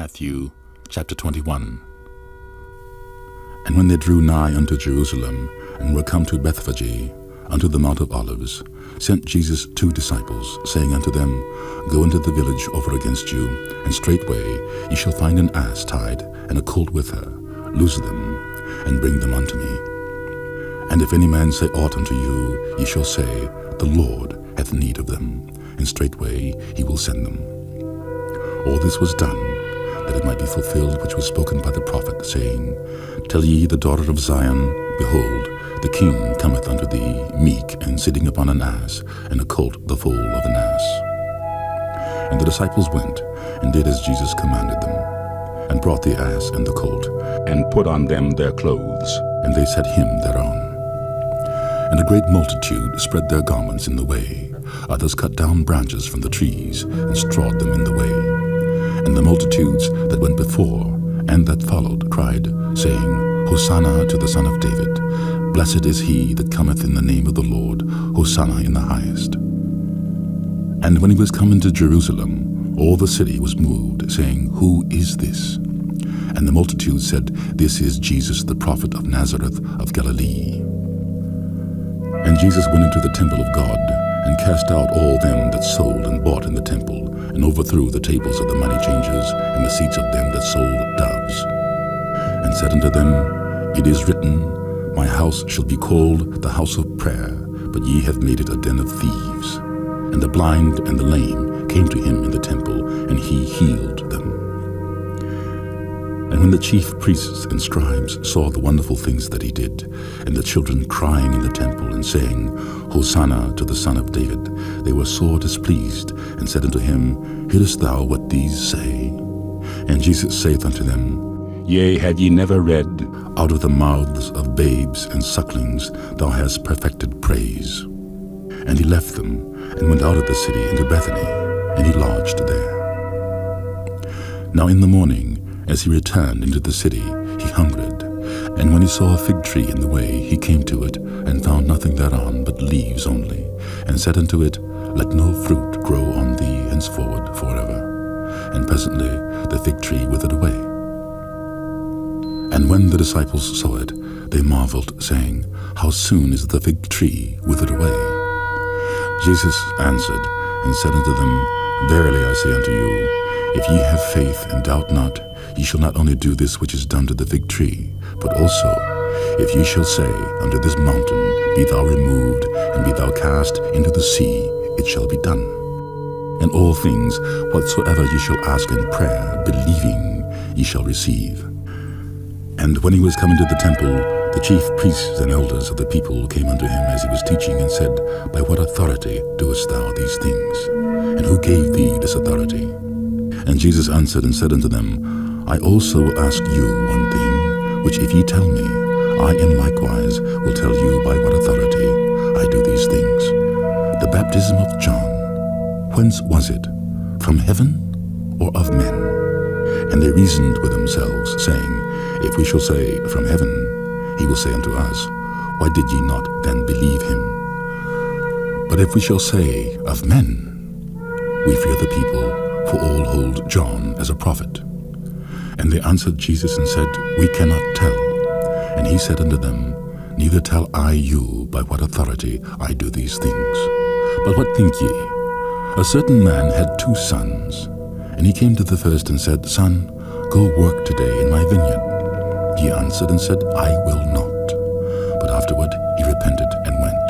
Matthew chapter 21. And when they drew nigh unto Jerusalem, and were come to Bethphage, unto the Mount of Olives, sent Jesus 2 disciples, saying unto them, Go into the village over against you, and straightway ye shall find an ass tied, and a colt with her. Loose them, and bring them unto me. And if any man say aught unto you, ye shall say, The Lord hath need of them, and straightway he will send them. All this was done, that it might be fulfilled which was spoken by the prophet, saying, Tell ye the daughter of Zion, Behold, the king cometh unto thee, meek, and sitting upon an ass, and a colt the foal of an ass. And the disciples went, and did as Jesus commanded them, and brought the ass and the colt, and put on them their clothes, and they set him thereon. And a great multitude spread their garments in the way. Others cut down branches from the trees, and strawed them in the way. And the multitudes that went before and that followed cried, saying, Hosanna to the Son of David. Blessed is he that cometh in the name of the Lord. Hosanna in the highest. And when he was come into Jerusalem, all the city was moved, saying, Who is this? And the multitude said, This is Jesus the prophet of Nazareth of Galilee. And Jesus went into the temple of God, and cast out all them that sold and bought in the temple, and overthrew the tables of the money changers, and the seats of them that sold doves. And said unto them, It is written, My house shall be called the house of prayer, but ye have made it a den of thieves. And the blind and the lame came to him in the temple, and he healed them. And when the chief priests and scribes saw the wonderful things that he did, and the children crying in the temple, and saying, Hosanna to the Son of David, they were sore displeased, and said unto him, Hearest thou what these say? And Jesus saith unto them, Yea, have ye never read, Out of the mouths of babes and sucklings thou hast perfected praise? And he left them, and went out of the city into Bethany, and he lodged there. Now in the morning, as he returned into the city, he hungered. And when he saw a fig tree in the way, he came to it, and found nothing thereon but leaves only, and said unto it, Let no fruit grow on thee henceforward forever. And presently the fig tree withered away. And when the disciples saw it, they marveled, saying, How soon is the fig tree withered away? Jesus answered and said unto them, Verily I say unto you, if ye have faith and doubt not, ye shall not only do this which is done to the fig tree, but also, if ye shall say unto this mountain, Be thou removed, and be thou cast into the sea, it shall be done. And all things whatsoever ye shall ask in prayer, believing, ye shall receive. And when he was come into the temple, the chief priests and elders of the people came unto him as he was teaching, and said, By what authority doest thou these things? And who gave thee this authority? And Jesus answered and said unto them, I also will ask you one thing, which if ye tell me, I in likewise will tell you by what authority I do these things. The baptism of John, whence was it? From heaven or of men? And they reasoned with themselves, saying, If we shall say, From heaven, he will say unto us, Why did ye not then believe him? But if we shall say, Of men, we fear the people, for all hold John as a prophet. And they answered Jesus and said, We cannot tell. And he said unto them, Neither tell I you by what authority I do these things. But what think ye? A certain man had 2 sons. And he came to the first and said, Son, go work today in my vineyard. He answered and said, I will not. But afterward he repented and went.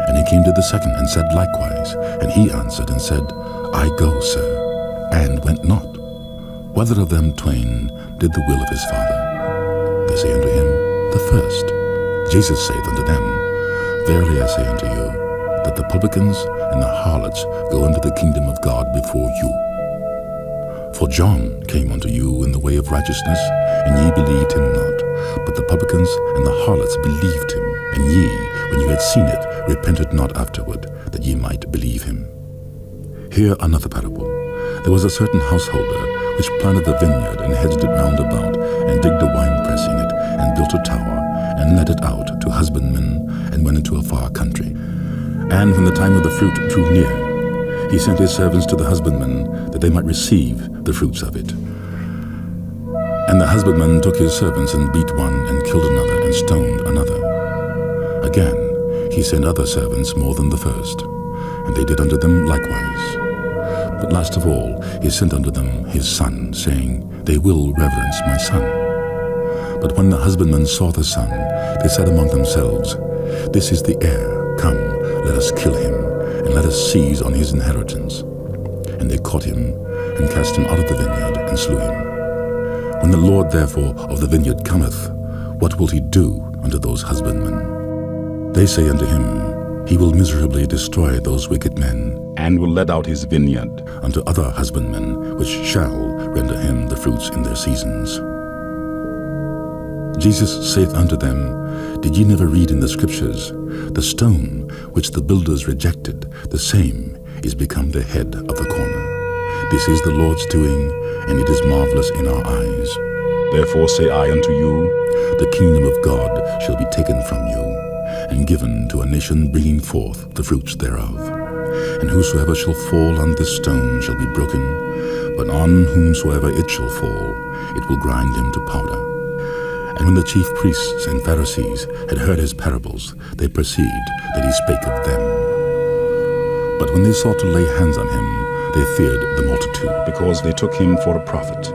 And he came to the second and said likewise. And he answered and said, I go, sir, and went not. Whether of them twain did the will of his father? They say unto him, The first. Jesus saith unto them, Verily I say unto you, that the publicans and the harlots go into the kingdom of God before you. For John came unto you in the way of righteousness, and ye believed him not. But the publicans and the harlots believed him, and ye, when you had seen it, repented not afterward, that ye might believe him. Hear another parable. There was a certain householder which planted the vineyard, and hedged it round about, and digged a winepress in it, and built a tower, and let it out to husbandmen, and went into a far country. And when the time of the fruit drew near, he sent his servants to the husbandmen, that they might receive the fruits of it. And the husbandman took his servants and beat one and killed another and stoned another. Again he sent other servants more than the first, and they did unto them likewise. But last of all he sent unto them his son, saying, They will reverence my son. But when the husbandmen saw the son, they said among themselves, This is the heir, come, let us kill him, and let us seize on his inheritance. And they caught him, and cast him out of the vineyard, and slew him. When the Lord therefore of the vineyard cometh, what will he do unto those husbandmen? They say unto him, He will miserably destroy those wicked men, and will let out his vineyard unto other husbandmen, which shall render him the fruits in their seasons. Jesus saith unto them, Did ye never read in the Scriptures, The stone which the builders rejected, the same is become the head of the corner. This is the Lord's doing, and it is marvelous in our eyes. Therefore say I unto you, The kingdom of God shall be taken from you, and given to a nation bringing forth the fruits thereof. And whosoever shall fall on this stone shall be broken, but on whomsoever it shall fall, it will grind him to powder. And when the chief priests and Pharisees had heard his parables, they perceived that he spake of them. But when they sought to lay hands on him, they feared the multitude, because they took him for a prophet.